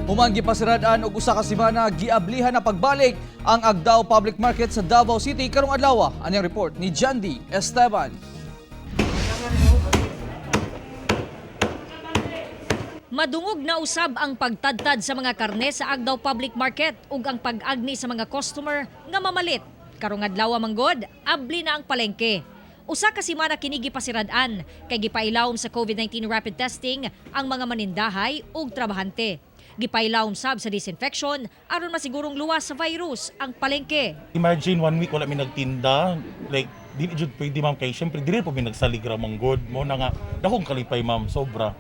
Human gipasiradaan og usa ka semana giablihan na pagbalik ang Agdao Public Market sa Davao City karong adlaw. Anyang report ni Jandy Esteban. Madungog na usab ang pagtadtad sa mga karne sa Agdao Public Market ug ang pag-agni sa mga customer nga mamalit. Karong adlaw manggod, abli na ang palengke. Usa ka semana kini gipasiradaan kay gipailawom sa COVID-19 rapid testing ang mga manindahay ug trabahante. Gipailawom sab sa disinfection aron masigurong luwas sa virus ang palengke. Imagine 1 week wala mi nagtinda, like dili jud pwede ma'am kay syempre dili po mi nagsaligra manggod mo na nga dakong kalipay ma'am sobra.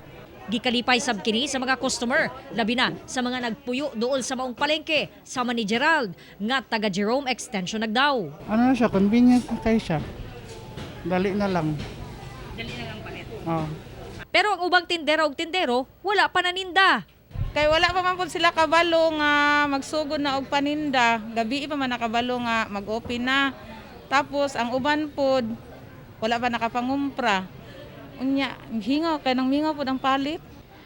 Gikalipay sab kini sa mga customer, labi na sa mga nagpuyo duol sa maong palengke, sama ni Gerald nga taga Jerome Extension Agdao. Ano na siya, convenient na kayo siya. Dali na lang. Dali na lang palit. Oh. Pero ang ubang tindera ug tindero wala pa naninda. Kay wala pa man po sila kabalo nga magsugod na og paninda. Gabi pa man nakabalo nga mag-open na. Tapos ang uban pod wala pa nakapangumpra. Unya, hingaw kay nang mingaw pod ang palit.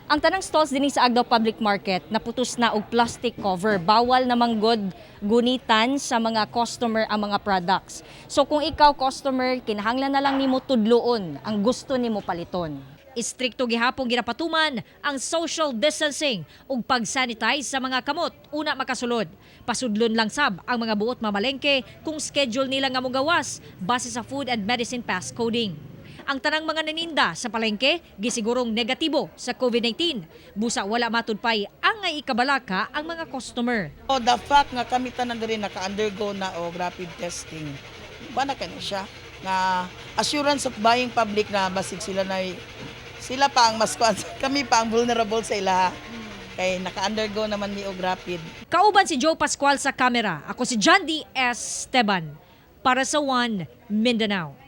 Ang tanang stalls dinhi sa Agdao Public Market naputos na og plastic cover. Bawal na manggod gunitan sa mga customer ang mga products. So kung ikaw customer, kinahanglan na lang nimo tudloon ang gusto nimo paliton. Istrikto gihapon ginapatuman ang social distancing ug pag-sanitize sa mga kamot una makasulod. Pasudlon lang sab ang mga buot mamalengke kung schedule nila nga mogawas base sa Food and Medicine Pass coding. Ang tanang mga naninda sa palengke gisigurong negatibo sa COVID-19. Busa wala matudpay ang nga ikabalaka ang mga customer. Oh, the fact nga kami tanan diri naka-undergo na og rapid testing. Ba na kani siya nga assurance of buying public na basig sila pa ang mas kami pa ang vulnerable sa ilaha. Kay naka-undergo naman ni og rapid. Kauban si Joe Pascual sa kamera. Ako si Jandy Esteban para sa One Mindanao.